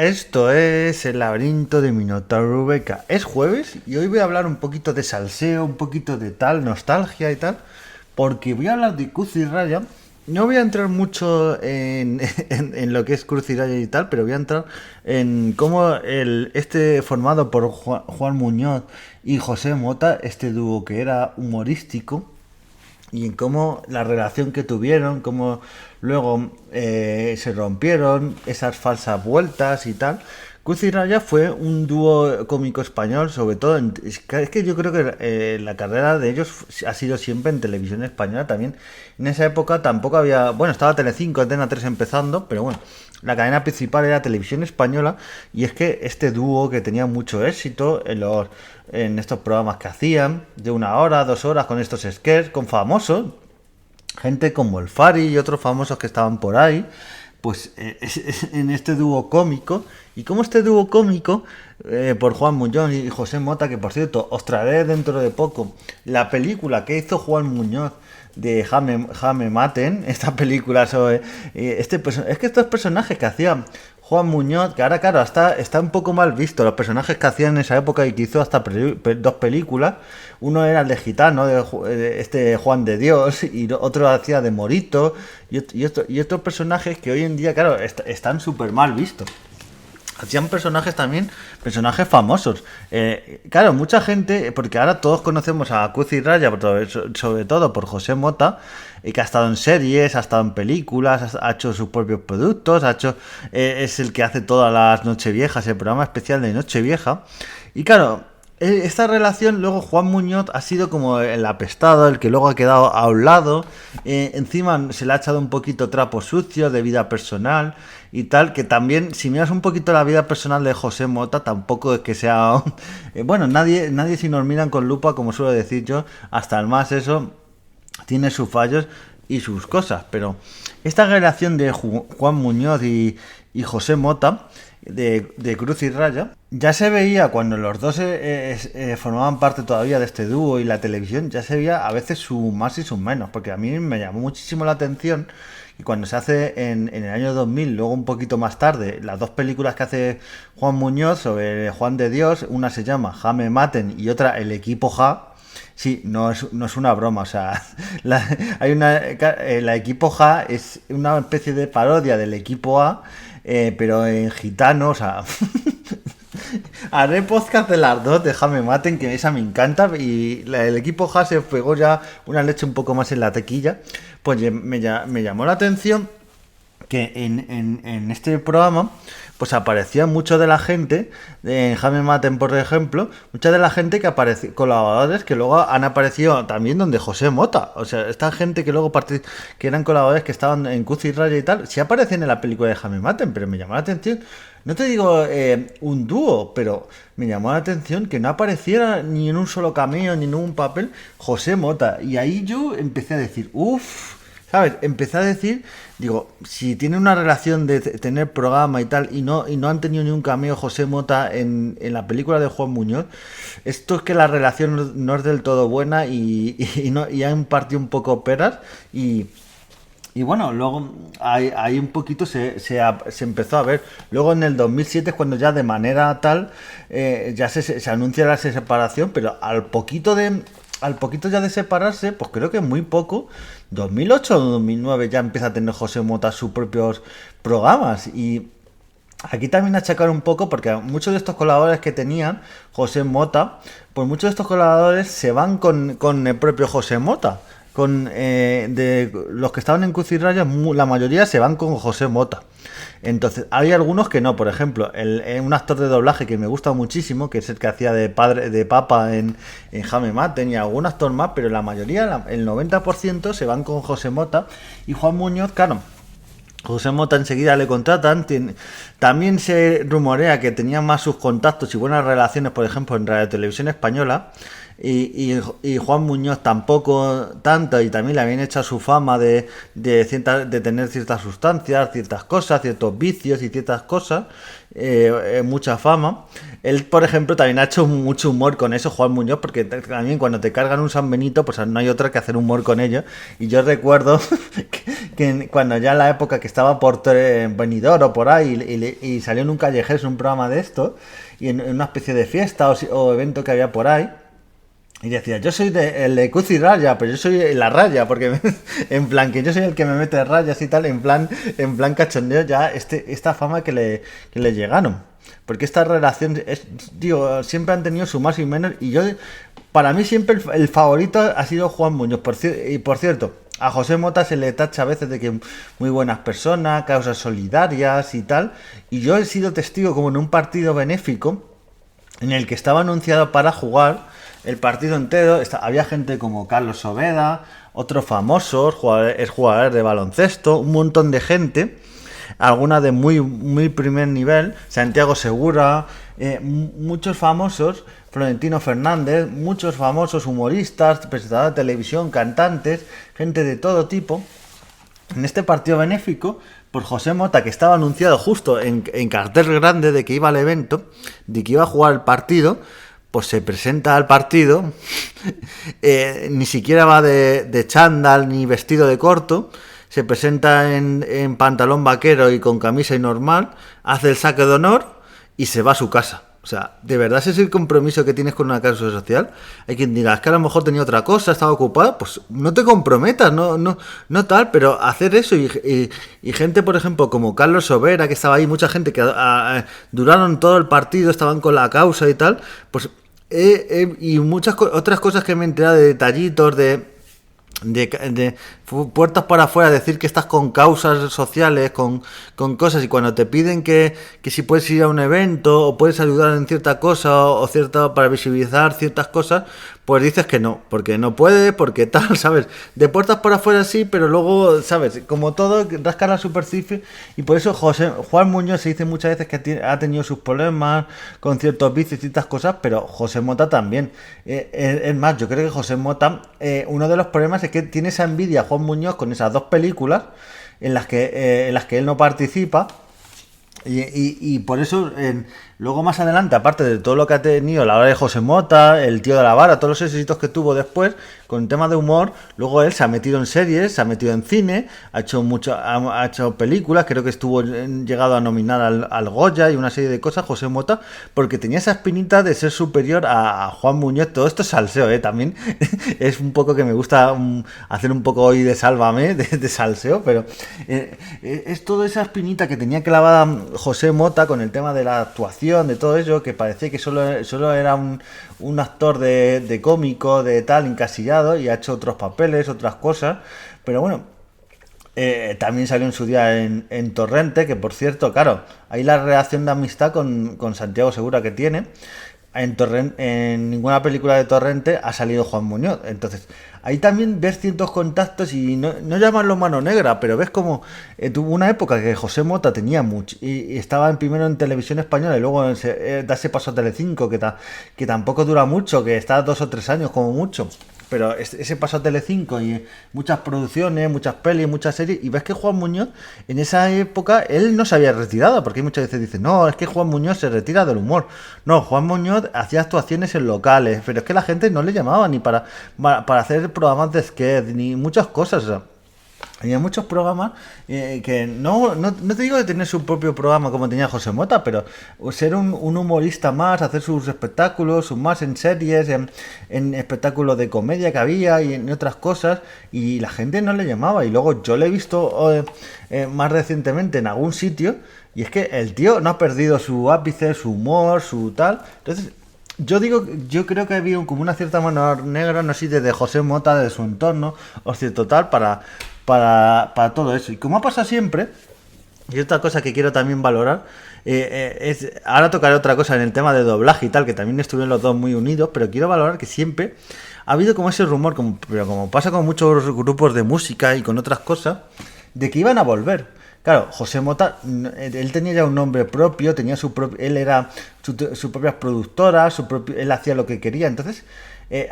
Esto es el laberinto de Minotauro Beca. Es jueves y hoy voy a hablar un poquito de salseo, un poquito de tal, nostalgia y tal, porque voy a hablar de Cruz y Raya. No voy a entrar mucho en lo que es Cruz y Raya y tal, pero voy a entrar en cómo este formado por Juan Muñoz y José Mota, este dúo que era humorístico, y en cómo la relación que tuvieron, cómo luego se rompieron, esas falsas vueltas y tal. Cruz y Raya fue un dúo cómico español, sobre todo es que yo creo que la carrera de ellos ha sido siempre en televisión española también. En esa época tampoco había, bueno, estaba Telecinco, Antena 3 empezando, pero bueno, la cadena principal era Televisión Española, y es que este dúo que tenía mucho éxito en estos programas que hacían, de 1 hora, 2 horas, con estos sketches, con famosos, gente como el Fari y otros famosos que estaban por ahí, pues en este dúo cómico. Y como este dúo cómico, por Juan Muñoz y José Mota, que por cierto os traeré dentro de poco la película que hizo Juan Muñoz de Jame Maten, esta película sobre es que estos personajes que hacía Juan Muñoz, que ahora claro está un poco mal visto, los personajes que hacían en esa época, y que hizo hasta dos películas. Uno era el de Gitano, de este Juan de Dios, y otro hacía de Morito, y otros personajes que hoy en día claro están súper mal vistos. Hacían personajes también, personajes famosos. Claro, mucha gente, porque ahora todos conocemos a Cruz y Raya, sobre todo por José Mota, que ha estado en series, ha estado en películas, ha hecho sus propios productos, es el que hace todas las Nocheviejas, el programa especial de Nochevieja. Y claro, esta relación, luego Juan Muñoz ha sido como el apestado, el que luego ha quedado a un lado. Encima se le ha echado un poquito trapo sucio de vida personal y tal, que también, si miras un poquito la vida personal de José Mota, tampoco es que sea... bueno, nadie si nos miran con lupa, como suelo decir yo, hasta el más eso, tiene sus fallos y sus cosas. Pero esta relación de Juan Muñoz y José Mota, de Cruz y Raya, ya se veía cuando los dos formaban parte todavía de este dúo, y la televisión ya se veía a veces su más y su menos, porque a mí me llamó muchísimo la atención. Y cuando se hace en el año 2000, luego un poquito más tarde, las dos películas que hace Juan Muñoz sobre Juan de Dios, una se llama Jame Maten y otra El Equipo Ja. Sí, no es una broma, o sea, la Equipo Ja es una especie de parodia del Equipo A, pero en gitano, o sea... Haré podcast de las dos, déjame maten, que esa me encanta. Y el Equipo Ja se pegó ya una leche un poco más en la tequilla. Pues me llamó la atención que en este programa pues aparecía mucho de la gente, en Jame Maten por ejemplo, mucha de la gente que apareció, colaboradores que luego han aparecido también donde José Mota. O sea, esta gente que luego que eran colaboradores que estaban en Cruz y Raya y tal, sí aparecen en la película de Jame Maten, pero me llamó la atención. No te digo un dúo, pero me llamó la atención que no apareciera ni en un solo cameo, ni en un papel, José Mota. Y ahí yo empecé a decir, uff, ¿sabes? Empecé a decir, digo, si tiene una relación de tener programa y tal, y no han tenido ni un cameo José Mota en la película de Juan Muñoz, esto es que la relación no es del todo buena, y han partido un poco peras. Y bueno, luego ahí un poquito se empezó a ver. Luego en el 2007 es cuando ya de manera tal ya se anuncia la separación, pero al poquito ya de separarse, pues creo que muy poco, 2008 o 2009 ya empieza a tener José Mota sus propios programas. Y aquí también achacar un poco, porque muchos de estos colaboradores que tenían José Mota, pues muchos de estos colaboradores se van con el propio José Mota. De los que estaban en Cruz y Raya, la mayoría se van con José Mota. Entonces, hay algunos que no. Por ejemplo, un actor de doblaje que me gusta muchísimo, que es el que hacía de papa en Jame Maten, y algún actor más, pero la mayoría, el 90%, se van con José Mota. Y Juan Muñoz, claro, José Mota enseguida le contratan. También se rumorea que tenía más sus contactos y buenas relaciones, por ejemplo, en Radio Televisión Española. Y Juan Muñoz tampoco tanto, y también le habían echado su fama de tener ciertas sustancias, ciertas cosas, ciertos vicios y ciertas cosas, mucha fama. Él, por ejemplo, también ha hecho mucho humor con eso, Juan Muñoz, porque también cuando te cargan un San Benito, pues no hay otra que hacer humor con ello. Y yo recuerdo cuando ya en la época que estaba por Benidorm o por ahí y salió en un callejero, en un programa de esto, y en una especie de fiesta o evento que había por ahí. Y decía, yo soy el de Cuzi Raya, pero yo soy la raya, porque en plan, que yo soy el que me mete rayas y tal, en plan cachondeo ya esta fama que le llegaron. Porque esta relación, digo, siempre han tenido su más y menos, y yo, para mí siempre el favorito ha sido Juan Muñoz. Y por cierto, a José Mota se le tacha a veces de que muy buenas personas, causas solidarias y tal, y yo he sido testigo como en un partido benéfico, en el que estaba anunciado para jugar el partido entero. Había gente como Carlos Sobeda, otros famosos, jugadores de baloncesto, un montón de gente, algunas de muy primer nivel, Santiago Segura, muchos famosos, Florentino Fernández, muchos famosos humoristas, presentadores de televisión, cantantes, gente de todo tipo, en este partido benéfico por José Mota, que estaba anunciado justo en cartel grande de que iba al evento, de que iba a jugar el partido. Pues se presenta al partido, ni siquiera va de chándal ni vestido de corto, se presenta en pantalón vaquero y con camisa y normal, hace el saque de honor y se va a su casa. O sea, ¿de verdad ese es el compromiso que tienes con una causa social? Hay quien diga, es que a lo mejor tenía otra cosa, estaba ocupado, pues no te comprometas, no tal, pero hacer eso y gente, por ejemplo, como Carlos Sobera, que estaba ahí, mucha gente que duraron todo el partido, estaban con la causa y tal, pues y muchas otras cosas que me he enterado de detallitos, de puertas para afuera, decir que estás con causas sociales, con cosas, y cuando te piden que si puedes ir a un evento o puedes ayudar en cierta cosa o cierta para visibilizar ciertas cosas, pues dices que no, porque no puedes, porque tal, ¿sabes? De puertas para afuera sí, pero luego, ¿sabes? Como todo, rasca la superficie, y por eso Juan Muñoz se dice muchas veces que ha tenido sus problemas con ciertos vicios y ciertas cosas, pero José Mota también. Es más, yo creo que José Mota, uno de los problemas es que tiene esa envidia a Juan Muñoz con esas dos películas en las que él no participa, y por eso luego más adelante, aparte de todo lo que ha tenido la hora de José Mota, el tío de la vara, todos los éxitos que tuvo después con el tema de humor, luego él se ha metido en series, se ha metido en cine, ha hecho películas, creo que estuvo llegado a nominar al Goya y una serie de cosas, José Mota, porque tenía esa espinita de ser superior a Juan Muñoz. Todo esto es salseo, también es un poco que me gusta hacer un poco hoy de sálvame, de salseo, pero es toda esa espinita que tenía clavada José Mota con el tema de la actuación, de todo ello, que parecía que solo era un actor de cómico, de tal, encasillado, y ha hecho otros papeles, otras cosas, pero bueno, también salió en su día en Torrente, que por cierto, claro, ahí la relación de amistad con Santiago Segura que tiene. En ninguna película de Torrente ha salido Juan Muñoz. Entonces, ahí también ves ciertos contactos, y no llamarlo mano negra, pero ves como tuvo una época que José Mota tenía mucho, y estaba primero en Televisión Española, y luego da ese paso a Telecinco, que tampoco dura mucho, que está 2 o 3 años como mucho. Pero ese paso a Telecinco y muchas producciones, muchas pelis, muchas series, y ves que Juan Muñoz en esa época él no se había retirado, porque muchas veces dicen, no, es que Juan Muñoz se retira del humor. No, Juan Muñoz hacía actuaciones en locales, pero es que la gente no le llamaba ni para hacer programas de sketch, ni muchas cosas. O sea, había muchos programas que no te digo de tener su propio programa como tenía José Mota, pero ser un humorista más, hacer sus espectáculos, sus más en series, en espectáculos de comedia que había y en otras cosas, y la gente no le llamaba. Y luego yo le he visto más recientemente en algún sitio, y es que el tío no ha perdido su ápice, su humor, su tal. Entonces, yo creo que había como una cierta mano negra, no sé, de José Mota, de su entorno, o cierto tal, para todo eso. Y como ha pasado siempre, y otra cosa que quiero también valorar, ahora tocaré otra cosa en el tema de doblaje y tal, que también estuvieron los dos muy unidos, pero quiero valorar que siempre ha habido como ese rumor, pero como pasa con muchos grupos de música y con otras cosas, de que iban a volver. Claro, José Mota, él tenía ya un nombre propio, tenía él era su propia productora, él hacía lo que quería. Entonces,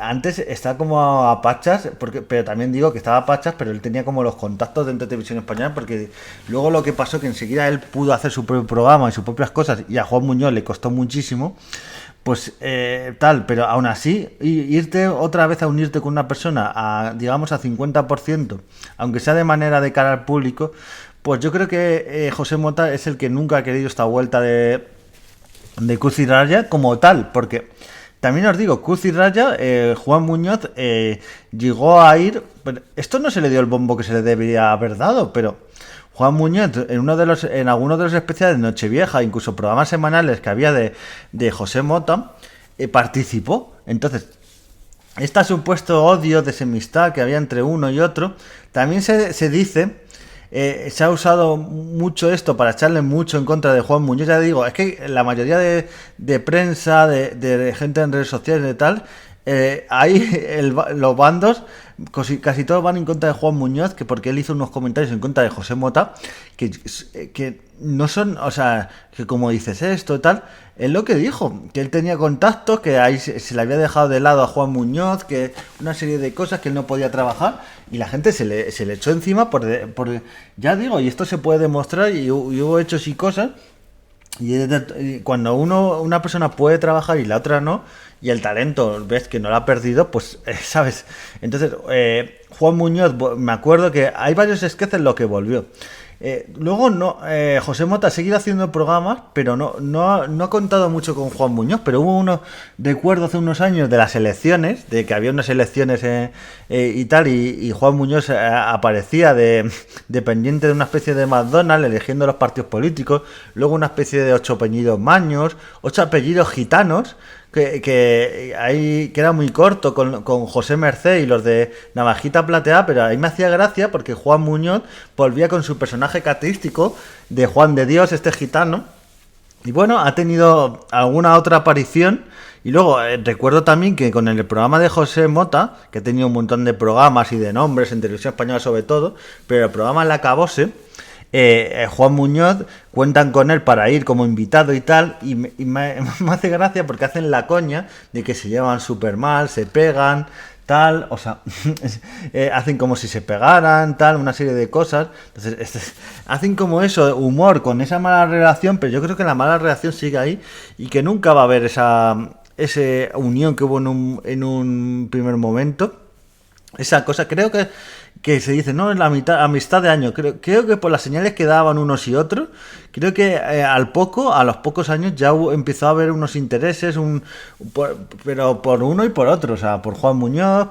antes estaba como a pachas, pero también digo que estaba a pachas, pero él tenía como los contactos dentro de Televisión Española, porque luego lo que pasó que enseguida él pudo hacer su propio programa y sus propias cosas, y a Juan Muñoz le costó muchísimo, pues tal, pero aún así, irte otra vez a unirte con una persona a, digamos, a 50%, aunque sea de manera de cara al público, pues yo creo que José Mota es el que nunca ha querido esta vuelta de Cruz y Raya como tal, porque también os digo, Cruz y Raya, Juan Muñoz llegó a ir, pero esto no se le dio el bombo que se le debería haber dado, pero Juan Muñoz en algunos de los especiales de Nochevieja, incluso programas semanales que había de José Mota, participó. Entonces, este supuesto odio, desamistad que había entre uno y otro, también se dice, se ha usado mucho esto para echarle mucho en contra de Juan Muñoz. Ya digo, es que la mayoría de prensa, de gente en redes sociales y tal, los bandos casi todos van en contra de Juan Muñoz, que porque él hizo unos comentarios en contra de José Mota que no son, o sea, que como dices esto y tal, es lo que dijo, que él tenía contactos, que ahí se le había dejado de lado a Juan Muñoz, que una serie de cosas que él no podía trabajar, y la gente se le echó encima por ya digo, y esto se puede demostrar, y hubo hechos y cosas. Y cuando una persona puede trabajar y la otra no, y el talento ves que no lo ha perdido, pues, ¿sabes? Entonces, Juan Muñoz, me acuerdo que hay varios sketches en los que volvió. Luego, José Mota ha seguido haciendo programas, pero no ha contado mucho con Juan Muñoz, pero hubo uno, recuerdo hace unos años, de las elecciones, de que había unas elecciones y tal, y Juan Muñoz aparecía dependiente de una especie de McDonald's, eligiendo los partidos políticos, luego una especie de 8 apellidos maños, 8 apellidos gitanos, que era muy corto con José Merced y los de Navajita Plateada, pero ahí me hacía gracia porque Juan Muñoz volvía con su personaje característico de Juan de Dios, este gitano, y bueno, ha tenido alguna otra aparición. Y luego recuerdo también que con el programa de José Mota, que ha tenido un montón de programas y de nombres en televisión española sobre todo, pero el programa La Acabose, Juan Muñoz cuentan con él para ir como invitado y tal, y me hace gracia porque hacen la coña de que se llevan súper mal, se pegan, tal, o sea, hacen como si se pegaran, tal, una serie de cosas. Entonces, hacen como eso, humor con esa mala relación, pero yo creo que la mala relación sigue ahí y que nunca va a haber esa unión que hubo en un primer momento. Esa cosa, creo que se dice, no, en la amistad de años, creo que por las señales que daban unos y otros, creo que a los pocos años ya empezó a haber unos intereses, pero por uno y por otro, o sea, por Juan Muñoz,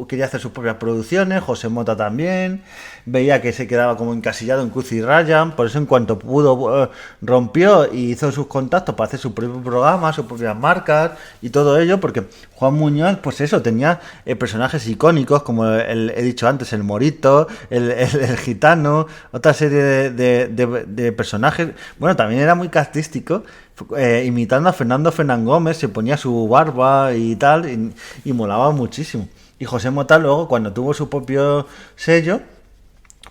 quería hacer sus propias producciones, José Mota también, veía que se quedaba como encasillado en Cruz y Raya, por eso en cuanto pudo rompió y hizo sus contactos para hacer su propio programa, sus propias marcas y todo ello, porque Juan Muñoz, pues eso, tenía personajes icónicos, como he dicho antes, el Morito, el Gitano, otra serie de personajes. Bueno, también era muy característico, imitando a Fernando Fernán Gómez, se ponía su barba y tal, y molaba muchísimo. Y José Mota luego, cuando tuvo su propio sello,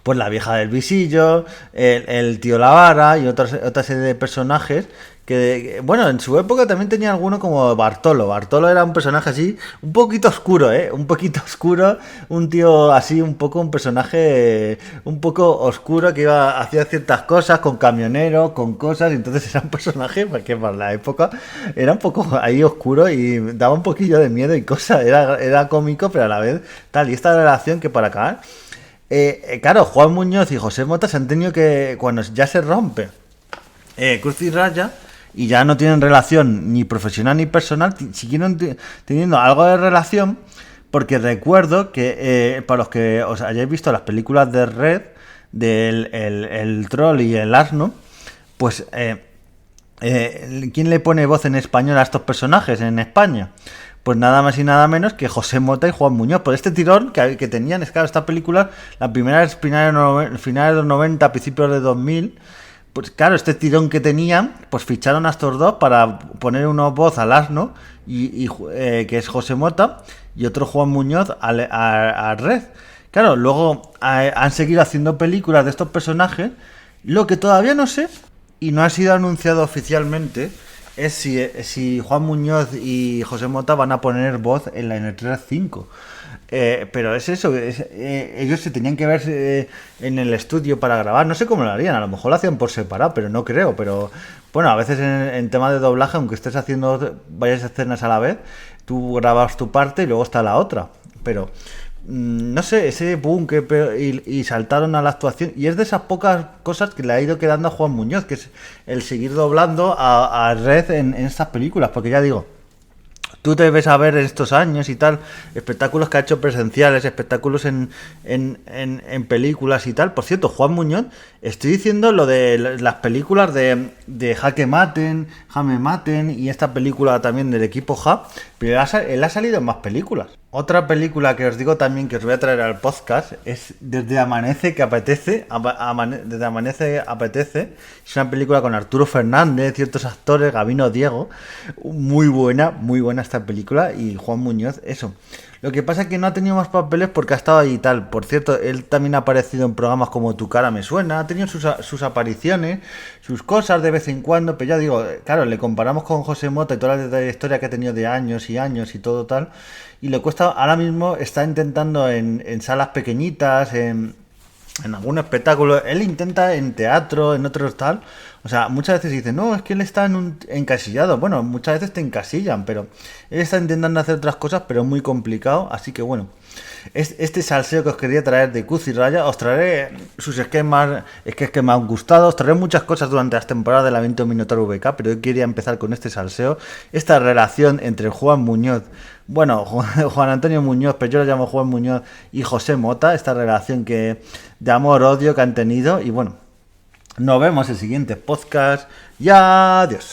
pues la vieja del visillo, el tío Lavara y otra serie de personajes que, bueno, en su época también tenía alguno como Bartolo. Bartolo era un personaje así, un poquito oscuro, un poquito oscuro, un tío así, un personaje un poco oscuro que hacía ciertas cosas con camioneros, con cosas, y entonces era un personaje que para la época era un poco ahí oscuro y daba un poquillo de miedo y cosas, era cómico, pero a la vez tal, y esta relación que para acabar, claro, Juan Muñoz y José Mota se han tenido que, cuando ya se rompe Cruz y Raya, y ya no tienen relación ni profesional ni personal, siguieron teniendo algo de relación, porque recuerdo que para los que os hayáis visto las películas de Red, del el troll y el asno, pues ¿quién le pone voz en español a estos personajes en España? Pues nada más y nada menos que José Mota y Juan Muñoz. Por este tirón que tenían, es claro, esta película, la primera es finales de los 90, principios de 2000. Pues claro, este tirón que tenían, pues ficharon a estos dos para poner una voz al asno, que es José Mota, y otro Juan Muñoz a Red. Claro, luego han seguido haciendo películas de estos personajes. Lo que todavía no sé, y no ha sido anunciado oficialmente, es si Juan Muñoz y José Mota van a poner voz en la N3 5. Pero es eso, ellos se tenían que ver en el estudio para grabar, no sé cómo lo harían, a lo mejor lo hacían por separado, pero no creo, pero bueno, a veces en tema de doblaje, aunque estés haciendo varias escenas a la vez, tú grabas tu parte y luego está la otra, pero no sé, ese boom y saltaron a la actuación. Y es de esas pocas cosas que le ha ido quedando a Juan Muñoz, que es el seguir doblando a Red en estas películas. Porque ya digo, tú te ves a ver en estos años y tal, espectáculos que ha hecho presenciales, espectáculos en películas y tal. Por cierto, Juan Muñoz, estoy diciendo lo de las películas de Jaque Maten, Jame Maten y esta película también del equipo Ja, pero él ha salido en más películas. Otra película que os digo también que os voy a traer al podcast es Desde Amanece que apetece. Desde Amanece apetece. Es una película con Arturo Fernández, ciertos actores, Gabino Diego. Muy buena esta película. Y Juan Muñoz, eso. Lo que pasa es que no ha tenido más papeles porque ha estado ahí y tal. Por cierto, él también ha aparecido en programas como Tu cara me suena. Ha tenido sus apariciones, sus cosas de vez en cuando. Pero ya digo, claro, le comparamos con José Mota y toda la trayectoria que ha tenido de años y años y todo tal. Y le cuesta, ahora mismo está intentando en salas pequeñitas, en algún espectáculo. Él intenta en teatro, en otros tal. O sea, muchas veces dice, no, es que él está encasillado. Bueno, muchas veces te encasillan, pero él está intentando hacer otras cosas, pero es muy complicado. Así que bueno, este salseo que os quería traer de Cuz y Raya, os traeré sus esquemas, es que me han gustado, os traeré muchas cosas durante las temporadas del Aviento Minotauro VK, pero yo quería empezar con este salseo, esta relación entre Juan Muñoz, bueno, Juan Antonio Muñoz, pero yo lo llamo Juan Muñoz, y José Mota, esta relación que de amor-odio que han tenido, y bueno, nos vemos en el siguiente podcast, y adiós.